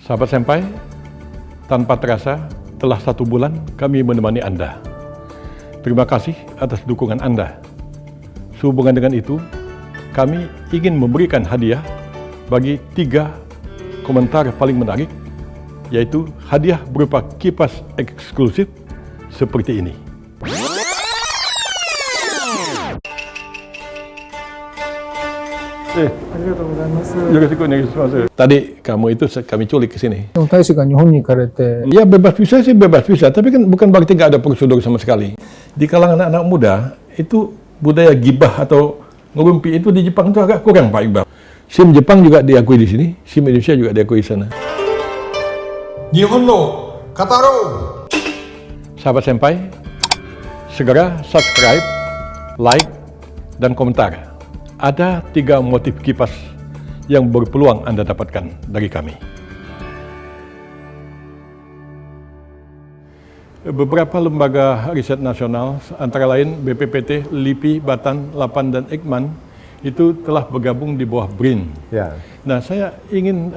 Sahabat Senpai, tanpa terasa telah 1 bulan kami menemani Anda. Terima kasih atas dukungan Anda. Sehubungan dengan itu, kami ingin memberikan hadiah bagi 3 komentar paling menarik, yaitu hadiah berupa kipas eksklusif seperti ini. Tadi kamu itu kami culik ke sini. Ya bebas visa sih bebas visa, tapi kan bukan berarti nggak ada prosedur sama sekali. Di kalangan anak-anak muda itu budaya gibah atau ngerumpi itu di Jepang itu agak kurang, Pak Iqbal. SIM Jepang juga diakui di sini, SIM Indonesia juga diakui di sana. Nihon no Kataro. Sahabat Senpai, segera subscribe, like, dan komentar. Ada 3 motif kipas yang berpeluang Anda dapatkan dari kami. Beberapa lembaga riset nasional, antara lain BPPT, LIPI, Batan, Lapan, dan Eijkman, itu telah bergabung di bawah BRIN. Ya. Nah, saya ingin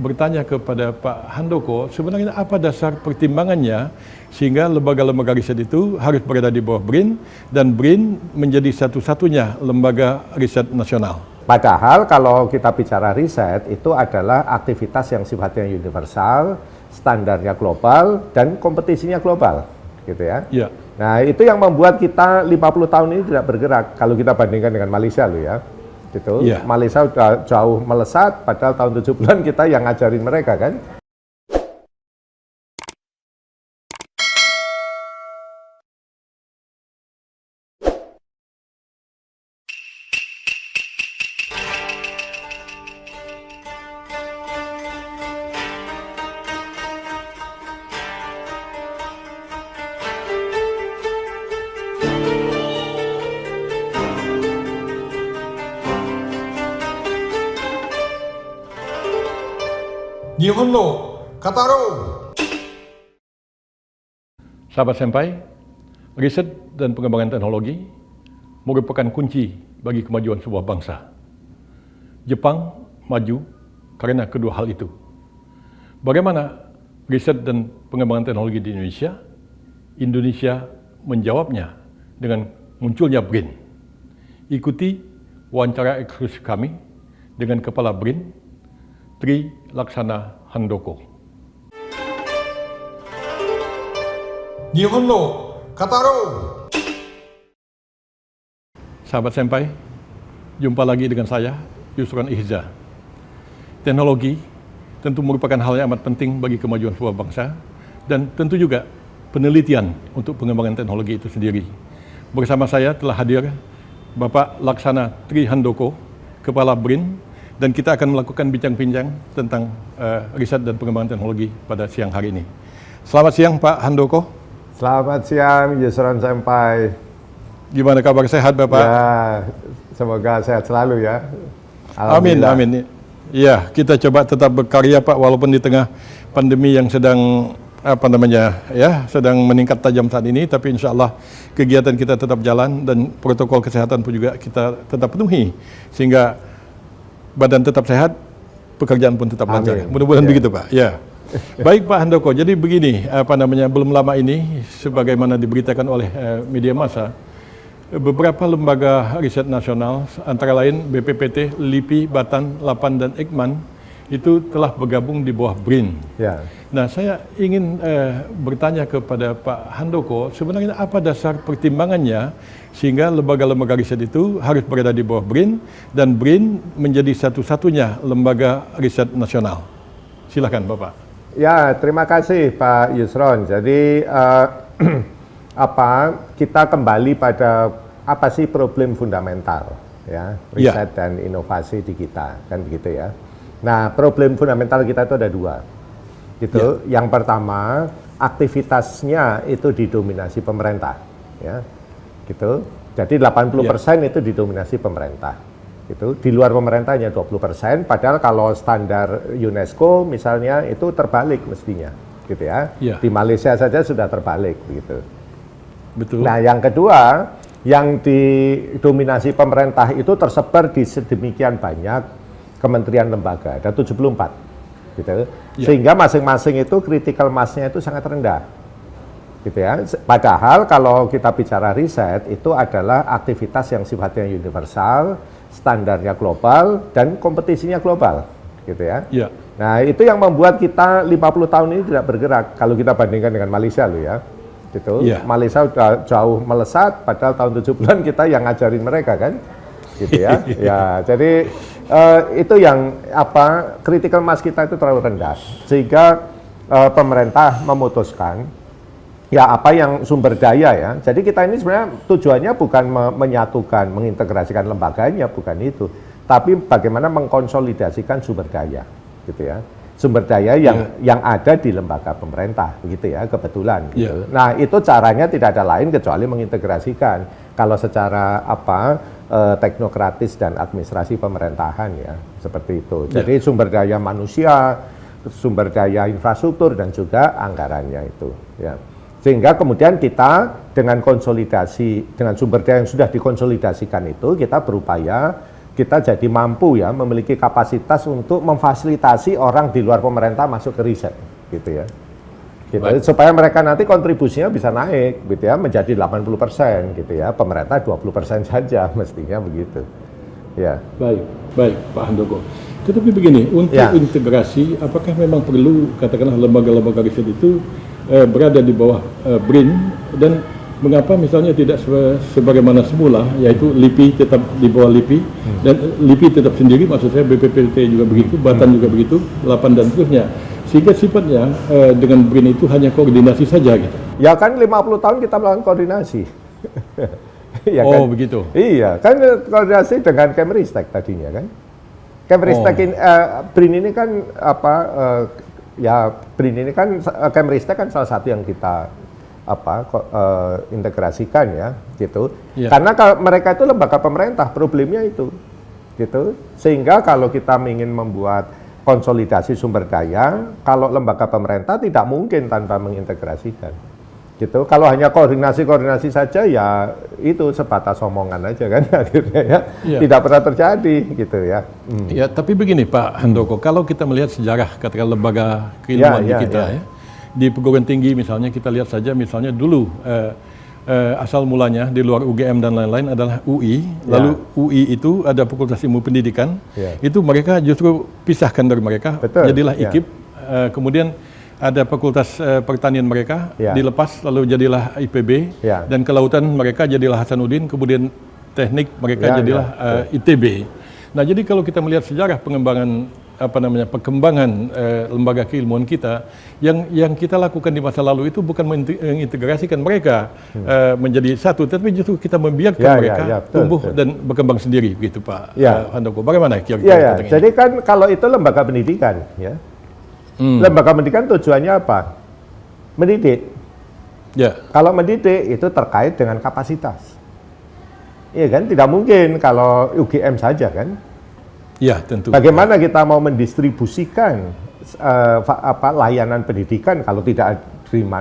bertanya kepada Pak Handoko, sebenarnya apa dasar pertimbangannya sehingga lembaga-lembaga riset itu harus berada di bawah BRIN dan BRIN menjadi satu-satunya lembaga riset nasional? Padahal kalau kita bicara riset itu adalah aktivitas yang sifatnya universal, standarnya global, dan kompetisinya global, gitu ya. Ya. Nah, itu yang membuat kita 50 tahun ini tidak bergerak kalau kita bandingkan dengan Malaysia loh ya. Gitu. Ya. Malaysia udah jauh melesat, padahal tahun 70-an kita yang ngajarin mereka kan. Nihon no Kataro. Sahabat Senpai, riset dan pengembangan teknologi merupakan kunci bagi kemajuan sebuah bangsa. Jepang maju karena kedua hal itu. Bagaimana riset dan pengembangan teknologi di Indonesia? Indonesia menjawabnya dengan munculnya BRIN. Ikuti wawancara eksklusif kami dengan Kepala BRIN, Tri Laksana Handoko. Nihon no Kataro. Sahabat Senpai, jumpa lagi dengan saya, Yusron Ihza. Teknologi tentu merupakan hal yang amat penting bagi kemajuan sebuah bangsa dan tentu juga penelitian untuk pengembangan teknologi itu sendiri. Bersama saya telah hadir Bapak Laksana Tri Handoko, Kepala BRIN, dan kita akan melakukan bincang-bincang tentang riset dan pengembangan teknologi pada siang hari ini. Selamat siang Pak Handoko. Selamat siang Yusron Senpai. Gimana kabar, sehat Bapak? Ya, semoga sehat selalu ya. Amin, amin. Iya, kita coba tetap berkarya Pak, walaupun di tengah pandemi yang sedang sedang meningkat tajam saat ini, tapi insya Allah kegiatan kita tetap jalan dan protokol kesehatan pun juga kita tetap penuhi, sehingga badan tetap sehat, pekerjaan pun tetap lancar. Mudah-mudahan begitu Pak. Ya. Baik Pak Handoko, jadi begini, belum lama ini, sebagaimana diberitakan oleh media massa, beberapa lembaga riset nasional, antara lain BPPT, LIPI, Batan, Lapan, dan Eijkman, itu telah bergabung di bawah BRIN. Ya. Nah, saya ingin bertanya kepada Pak Handoko, sebenarnya apa dasar pertimbangannya sehingga lembaga-lembaga riset itu harus berada di bawah BRIN dan BRIN menjadi satu-satunya lembaga riset nasional? Silakan Bapak. Ya, terima kasih Pak Yusron. Jadi kita kembali pada apa sih problem fundamental ya, riset dan inovasi di kita, kan begitu ya. Nah, problem fundamental kita itu ada 2. Gitu. Yang pertama, aktivitasnya itu didominasi pemerintah, ya. Gitu. Jadi 80% itu didominasi pemerintah. Gitu. Di luar pemerintah hanya 20%, padahal kalau standar UNESCO misalnya itu terbalik mestinya, gitu ya. Di Malaysia saja sudah terbalik begitu. Betul. Nah, yang kedua, yang didominasi pemerintah itu tersebar di sedemikian banyak kementerian lembaga, ada 74. gitu. Sehingga masing-masing itu critical mass-nya itu sangat rendah, gitu ya. Padahal kalau kita bicara riset itu adalah aktivitas yang sifatnya universal, standarnya global dan kompetisinya global, gitu ya. Nah, itu yang membuat kita 50 tahun ini tidak bergerak kalau kita bandingkan dengan Malaysia loh ya. Gitu. Malaysia udah jauh melesat, padahal tahun 70-an kita yang ngajarin mereka kan. Gitu ya. Ya, jadi itu yang critical mass kita itu terlalu rendah. Sehingga pemerintah memutuskan ya apa yang sumber daya ya. Jadi kita ini sebenarnya tujuannya bukan menyatukan, mengintegrasikan lembaganya, bukan itu. Tapi bagaimana mengkonsolidasikan sumber daya, gitu ya. Sumber daya yang ada di lembaga pemerintah, begitu ya, kebetulan. Gitu. Nah, itu caranya tidak ada lain kecuali mengintegrasikan. Kalau secara teknokratis dan administrasi pemerintahan ya, seperti itu. Jadi sumber daya manusia, sumber daya infrastruktur dan juga anggarannya itu. Ya. Sehingga kemudian kita dengan konsolidasi, dengan sumber daya yang sudah dikonsolidasikan itu, kita berupaya kita jadi mampu ya memiliki kapasitas untuk memfasilitasi orang di luar pemerintah masuk ke riset, gitu ya. Gitu, supaya mereka nanti kontribusinya bisa naik, gitu ya, menjadi 80%, gitu ya. Pemerintah 20% saja, mestinya begitu. Ya. Baik, Pak Handoko. Tetapi begini, untuk integrasi, apakah memang perlu katakanlah lembaga-lembaga riset itu berada di bawah BRIN, dan mengapa misalnya tidak sebagaimana semula, yaitu LIPI tetap di bawah LIPI, dan LIPI tetap sendiri, maksud saya BPPT juga begitu, Batan juga begitu, 8 dan seterusnya. Sehingga sifatnya dengan BRIN itu hanya koordinasi saja gitu. Ya kan 50 tahun kita melakukan koordinasi. Ya kan? Begitu. Iya, kan koordinasi dengan Kemristek tadinya kan. Kemristek BRIN ini kan BRIN ini kan Kemristek kan salah satu yang kita integrasikan ya, gitu. Karena kalau mereka itu lembaga pemerintah, problemnya itu, gitu. Sehingga kalau kita ingin membuat konsolidasi sumber daya, kalau lembaga pemerintah tidak mungkin tanpa mengintegrasikan, gitu. Kalau hanya koordinasi saja ya itu sebatas omongan aja kan, akhirnya ya tidak pernah terjadi, gitu ya. Ya, tapi begini Pak Handoko, kalau kita melihat sejarah katakan lembaga keilmuan di kita ya. Di perguruan tinggi misalnya kita lihat saja misalnya dulu asal mulanya di luar UGM dan lain-lain adalah UI, lalu UI itu ada Fakultas Ilmu Pendidikan, itu mereka justru pisahkan dari mereka, jadilah IKIP, kemudian ada Fakultas Pertanian mereka dilepas lalu jadilah IPB, dan kelautan mereka jadilah Hasanuddin, kemudian teknik mereka jadilah ITB. Nah, jadi kalau kita melihat sejarah pengembangan perkembangan lembaga keilmuan kita, yang kita lakukan di masa lalu itu bukan mengintegrasikan mereka menjadi satu, tapi justru kita membiarkan mereka tumbuh dan berkembang sendiri, gitu Pak Handoko. Bagaimana kira-kira? Jadi kan kalau itu lembaga pendidikan, ya, lembaga pendidikan tujuannya apa? Mendidik. Kalau mendidik itu terkait dengan kapasitas. Iya kan, tidak mungkin kalau UGM saja kan. Ya, tentu. Bagaimana kita mau mendistribusikan layanan pendidikan kalau tidak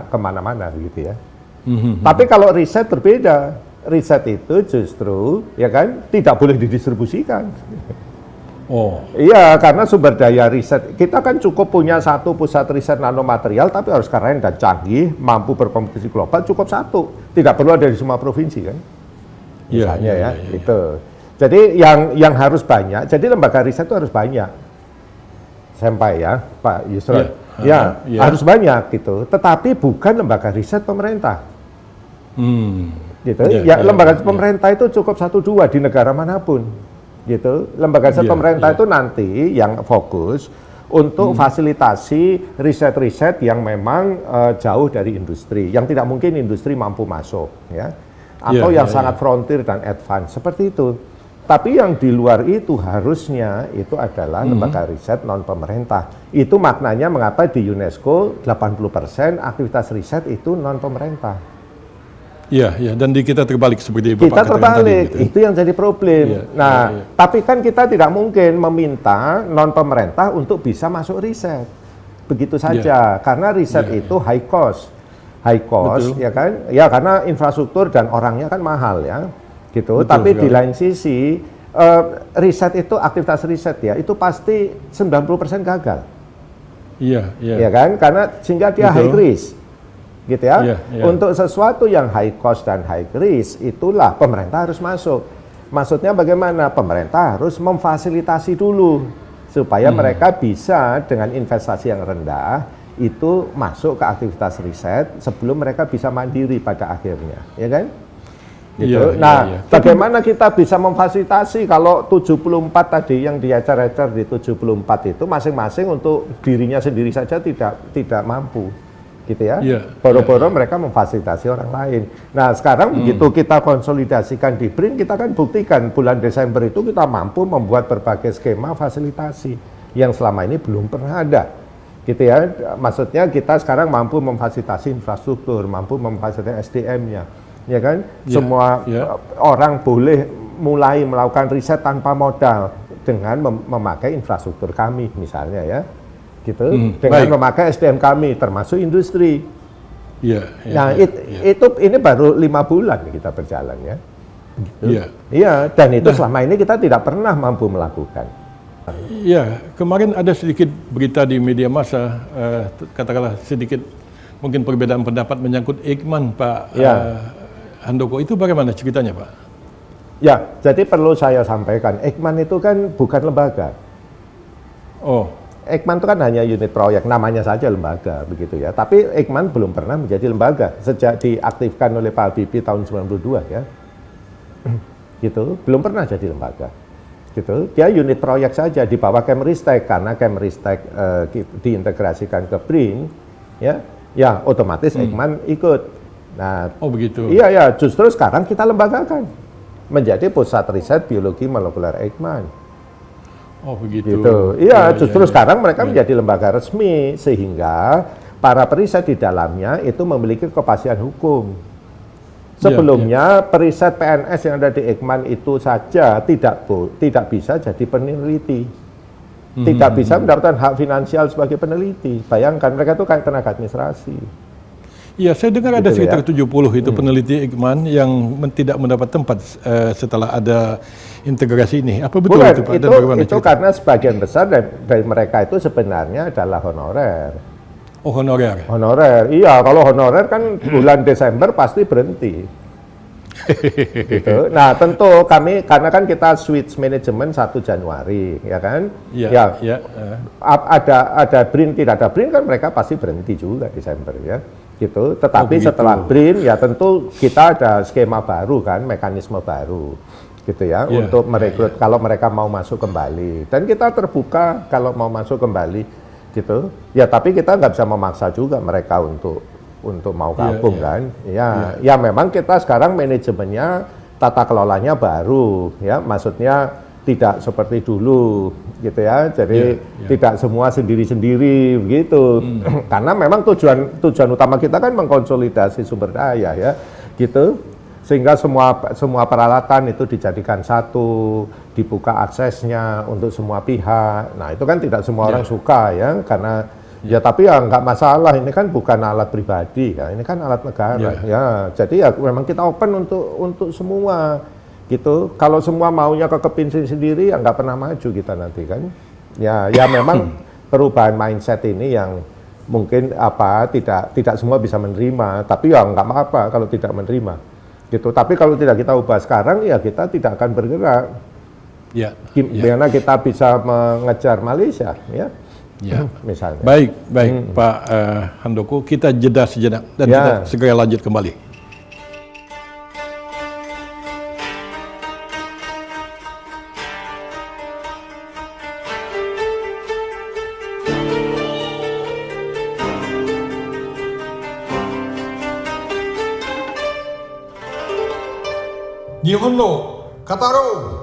kemana-mana, gitu ya. Tapi kalau riset berbeda, riset itu justru ya kan tidak boleh didistribusikan. Iya, karena sumber daya riset kita kan cukup punya satu pusat riset nanomaterial, tapi harus keren dan canggih, mampu berkompetisi global, cukup satu, tidak perlu ada di semua provinsi kan. Misalnya ya. Itu. Jadi yang harus banyak, jadi lembaga riset itu harus banyak, sampai ya Pak Yusron, harus banyak gitu. Tetapi bukan lembaga riset pemerintah, gitu. Lembaga pemerintah itu cukup 1-2 di negara manapun, gitu. Lembaga riset pemerintah itu nanti yang fokus untuk fasilitasi riset-riset yang memang jauh dari industri, yang tidak mungkin industri mampu masuk, ya, atau yang sangat frontier dan advance seperti itu. Tapi yang di luar itu harusnya itu adalah lembaga riset non pemerintah. Itu maknanya mengapa di UNESCO 80% aktivitas riset itu non pemerintah. Iya, dan di kita terbalik seperti Bapak kita terbalik, tadi, gitu. Itu yang jadi problem. Tapi kan kita tidak mungkin meminta non pemerintah untuk bisa masuk riset. Begitu saja, karena riset itu high cost, ya kan? Ya karena infrastruktur dan orangnya kan mahal ya. Gitu. Tapi di lain sisi riset itu aktivitas riset ya itu pasti 90% gagal. Iya, iya. Ya kan? Karena sehingga dia Betul. high risk. Gitu ya. Iya, iya. Untuk sesuatu yang high cost dan high risk, itulah pemerintah harus masuk. Maksudnya bagaimana? Pemerintah harus memfasilitasi dulu supaya mereka bisa dengan investasi yang rendah itu masuk ke aktivitas riset sebelum mereka bisa mandiri pada akhirnya, ya kan? Gitu. Iya, Nah, iya. bagaimana kita bisa memfasilitasi kalau 74 tadi yang diajar-ajar di 74 itu masing-masing untuk dirinya sendiri saja tidak mampu, gitu ya. Iya, Boro-boro mereka memfasilitasi orang lain. Nah, sekarang begitu kita konsolidasikan di BRIN, kita kan buktikan bulan Desember itu kita mampu membuat berbagai skema fasilitasi yang selama ini belum pernah ada. Gitu ya, maksudnya kita sekarang mampu memfasilitasi infrastruktur, mampu memfasilitasi SDM-nya, ya kan? Semua orang boleh mulai melakukan riset tanpa modal dengan memakai infrastruktur kami, misalnya ya, gitu. Dengan memakai SDM kami, termasuk industri. Iya. Nah, ini baru 5 bulan kita berjalan ya. Gitu. Iya. Iya, dan itu selama ini kita tidak pernah mampu melakukan. Ya, kemarin ada sedikit berita di media massa, katakanlah sedikit mungkin perbedaan pendapat menyangkut Eijkman, Pak Handoko. Itu bagaimana ceritanya, Pak? Ya, jadi perlu saya sampaikan, Eijkman itu kan bukan lembaga. Oh, Eijkman itu kan hanya unit proyek, namanya saja lembaga, begitu ya. Tapi Eijkman belum pernah menjadi lembaga sejak diaktifkan oleh Pak Habibie tahun 92 ya. Gitu, belum pernah jadi lembaga. Gitu. Dia unit proyek saja di bawah Kemristek, karena Kemristek diintegrasikan ke BRIN, ya otomatis Eijkman ikut. Nah, oh begitu. Iya ya, justru sekarang kita lembagakan menjadi pusat riset biologi molekuler Eijkman. Oh begitu. Gitu. Iya, justru sekarang mereka menjadi lembaga resmi sehingga para periset di dalamnya itu memiliki kepastian hukum. Sebelumnya periset PNS yang ada di Eijkman itu saja tidak bisa jadi peneliti, tidak bisa mendapatkan hak finansial sebagai peneliti. Bayangkan mereka itu kayak tenaga administrasi. Iya, saya dengar ada Gitu sekitar ya. 70 itu peneliti Eijkman yang tidak mendapat tempat setelah ada integrasi ini. Apa betul Bukan, itu, Pak? itu, Dan bagaimana itu karena sebagian besar dari mereka itu sebenarnya adalah honorer. Oh, honorer. Honorer, iya. Kalau honorer kan bulan Desember pasti berhenti. Gitu. Nah, tentu kami karena kan kita switch manajemen 1 Januari, ya kan? Iya. Ada BRIN, tidak ada BRIN kan mereka pasti berhenti juga Desember ya. Gitu. Tetapi setelah BRIN ya tentu kita ada skema baru kan, mekanisme baru. Gitu ya, untuk merekrut kalau mereka mau masuk kembali. Dan kita terbuka kalau mau masuk kembali gitu. Ya, tapi kita nggak bisa memaksa juga mereka untuk mau gabung kan. Ya memang kita sekarang manajemennya tata kelolanya baru ya, maksudnya tidak seperti dulu gitu ya. Jadi tidak semua sendiri-sendiri begitu. Karena memang tujuan utama kita kan mengkonsolidasi sumber daya ya gitu. Sehingga semua peralatan itu dijadikan satu, dibuka aksesnya untuk semua pihak. Nah, itu kan tidak semua orang suka ya, karena ya tapi ya nggak masalah, ini kan bukan alat pribadi ya, ini kan alat negara ya. Jadi ya memang kita open untuk semua gitu. Kalau semua maunya ke kepin sendiri ya nggak pernah maju kita nanti kan. Ya memang perubahan mindset ini yang mungkin tidak semua bisa menerima, tapi ya nggak apa-apa kalau tidak menerima. Gitu. Tapi kalau tidak kita ubah sekarang ya kita tidak akan bergerak. Gimana kita bisa mengejar Malaysia ya? Misalnya. Baik Pak Handoko, kita jeda sejenak dan kita segera lanjut kembali. Nihonno Kataro.